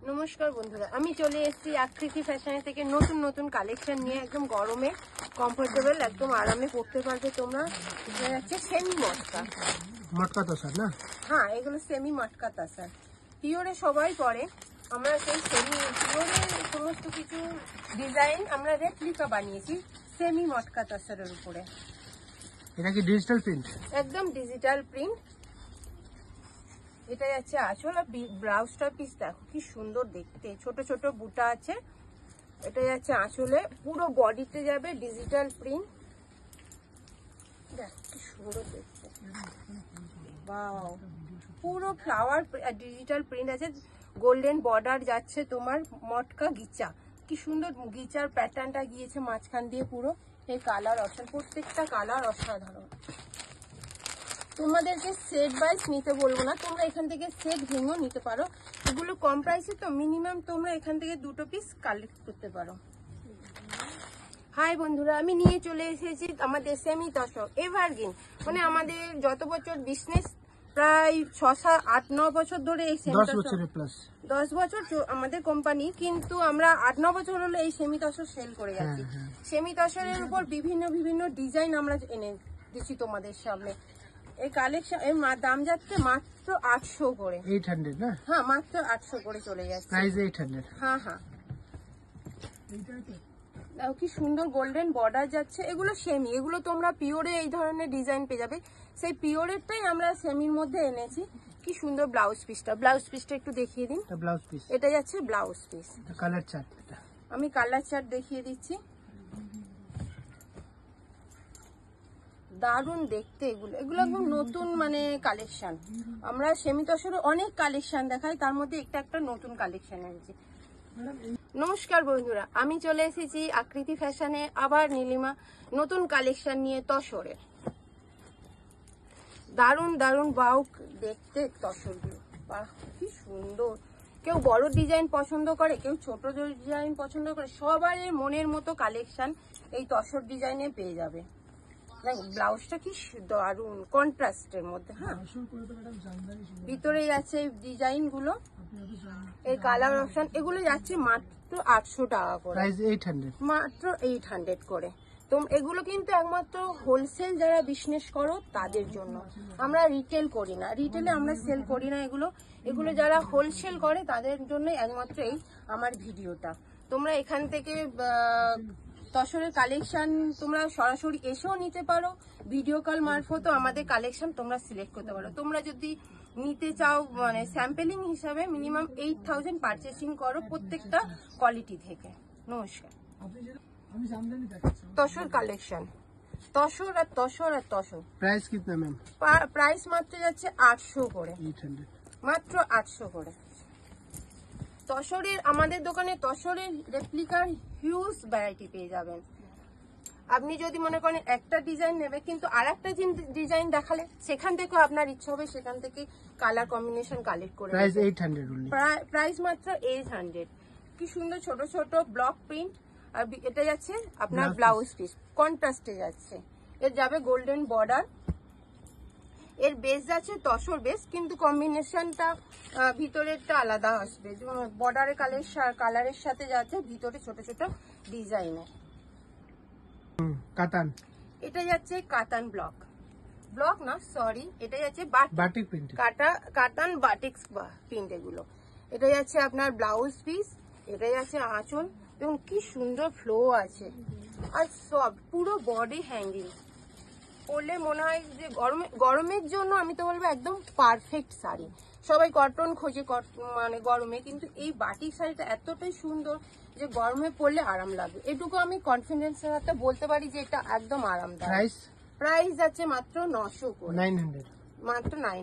नमस्कार बंधुरा आमी चले एसेছি आकृति फैशन থেকে নতুন নতুন কালেকশন নিয়ে একদম গরমে কমফোর্টেবল একদম আরামে পড়তে পারবে তোমরা। এটা হচ্ছে সেমি মটকা মটকা তাসার না? হ্যাঁ, এগুলো সেমি মটকা তাসার। পিওরে সবাই পরে, আমরা সেই সেমি পিওরে সমস্ত কিছু ডিজাইন আমরা রেপ্লিকা বানিয়েছি সেমি মটকা তাসারের উপরে। এটা কি ডিজিটাল প্রিন্ট? একদম ডিজিটাল প্রিন্ট। এটা যাচ্ছে আঁচল আর ব্লাউজটা পিস দেখো কি সুন্দর দেখতে, ছোট ছোট বুটা আছে। এটা যাচ্ছে আঁচলে, পুরো বডিতে যাবে ডিজিটাল প্রিন্ট। দেখ কি সুন্দর দেখতে, ওয়াও, পুরো ফ্লাওয়ার ডিজিটাল প্রিন্ট আছে। গোল্ডেন বর্ডার যাচ্ছে তোমার মটকা গিচা, কি সুন্দর গিচার প্যাটার্নটা গিয়েছে মাঝখান দিয়ে পুরো। এই কালার অপশন, প্রত্যেকটা কালার অসাধারণ। তোমাদেরকে সেট ওয়াইজ নিতে বলবো না, তোমরা এখান থেকে সেট ভেঙেও নিতে পারো। এগুলো কম প্রাইসে তো মিনিমাম তোমরা এখান থেকে 2 পিস কালেক্ট করতে পারো। হাই বন্ধুরা, আমি নিয়ে চলে এসেছি আমাদের সেমি তসর এভারগ্রিন, মানে আমাদের যত বছর বিজনেস প্রায় 6-7-8-9 বছর ধরে এই সেমি 10 বছর আমাদের কোম্পানি, কিন্তু আমরা 8-9 বছর হলো এই সেমি তসর সেল করে যাচ্ছি। সেমি তসরের উপর বিভিন্ন বিভিন্ন ডিজাইন আমরা এনে দিচ্ছি তোমাদের সামনে। এই কালেকশন এর দাম যাচ্ছে মাত্র 800 করে। 800 না? হ্যাঁ, মাত্র 800 করে চলে যাচ্ছে। প্রাইস 800। হ্যাঁ হ্যাঁ, দেখো কি সুন্দর গোল্ডেন বর্ডার যাচ্ছে। এগুলো সেমি, এগুলো তোমরা পিওরে এই ধরনের ডিজাইন পেয়ে যাবে। সেই পিওরেরটাই আমরা সেমির মধ্যে এনেছি। কি সুন্দর ব্লাউজ পিসটা একটু দেখিয়ে দিন। ব্লাউজ পিস, এটা যাচ্ছে ব্লাউজ পিস। কালার চার্ট, আমি কালার চার্ট দেখিয়ে দিচ্ছি। দারুণ দেখতে এগুলো, এগুলো একদম নতুন মানে কালেকশন। আমরা সেমি তসরে অনেক কালেকশন দেখাই, তার মধ্যে একটা নতুন কালেকশন এনেছি। নমস্কার বন্ধুরা, আমি চলে এসেছি আকৃতি ফ্যাশনে আবার নীলিমা নতুন কালেকশন নিয়ে তসরে। দারুণ দারুণ বাউক দেখতে তসরগুলো, বাহ কি সুন্দর। কেউ বড় ডিজাইন পছন্দ করে, কেউ ছোট ডিজাইন পছন্দ করে, সবারই মনের মতো কালেকশন এই তসর ডিজাইনে পেয়ে যাবে। দেখো ব্লাউজটা কি দারুণ কন্ট্রাস্টের মধ্যে। হ্যাঁ, ভিতরে যাচ্ছে এই ডিজাইন গুলো, এই কালার অপশন, এগুলো যাচ্ছে মাত্র 800 টাকা করে। প্রাইস 800, মাত্র 800 করে। তো এগুলো কিন্তু একমাত্র হোলসেল যারা বিজনেস করো তাদের জন্য, আমরা রিটেল করি না, রিটেলে আমরা সেল করি না এগুলো। এগুলো যারা হোলসেল করে তাদের জন্য একমাত্র এই আমার ভিডিওটা। তোমরা এখান থেকে তসরের কালেকশন তোমরা সরাসরি এসেও নিতে পারো, ভিডিও কল মারফতও আমাদের কালেকশন তোমরা সিলেক্ট করতে পারো। তোমরা যদি নিতে চাও মানে স্যাম্পেলিং হিসাবে মিনিমাম 8000 পারচেসিং করো প্রত্যেকটা কোয়ালিটি থেকে। নমস্কার। তসর কালেকশন, তসর আর তসর আর তসর। প্রাইস কিতনা ম্যাম? প্রাইস মাত্র যাচ্ছে 800 করে, 800, মাত্র 800 করে। তসরের আমাদের দোকানে তসরের রেপ্লিকার হিউজ ভ্যারাইটি পেয়ে যাবেন। আপনি যদি মনে করেন একটা ডিজাইন নেবে, কিন্তু আর একটা ডিজাইন দেখালে সেখান থেকেও আপনার ইচ্ছা হবে সেখান থেকে কালার কম্বিনেশন কালেক্ট করে। Price 800 only। প্রাইস মাত্র 800। কি সুন্দর ছোট ছোট ব্লক প্রিন্ট। আর এটা যাচ্ছে আপনার ব্লাউজ পিস, কন্ট্রাস্টে যাচ্ছে। এর যাবে গোল্ডেন বর্ডার, এর বেস যাচ্ছে তসর বেস, কিন্তু কম্বিনেশনটা ভিতরেরটা আলাদা আসবে। বর্ডারের কালারের সাথে যাচ্ছে ভিতরে ছোট ছোট ডিজাইনের। কাতান, এটা যাচ্ছে কাতান ব্লক না সরি, এটা যাচ্ছে বাটিক প্রিন্ট, কাতান বাটিক প্রিন্ট এগুলো। এটা যাচ্ছে আপনার ব্লাউজ পিস, এটা যাচ্ছে আঁচল, এবং কি সুন্দর ফ্লো আছে। আর সব পুরো বডি হ্যাঙ্গিং, পরলে মনে হয় যে গরমের জন্য আমি তো বলবো একদম পারফেক্ট শাড়ি। সবাই কটন খোঁজে মানে গরমে, কিন্তু এই বাটিক শাড়িটা এতটাই সুন্দর যে গরমে পরলে আরাম লাগবে। এটুকু আমি কনফিডেন্সের সাথে বলতে পারি যে এটা একদম আরামদায়ক। প্রাইস যাচ্ছে মাত্র 900 করে, 900, মাত্র 900।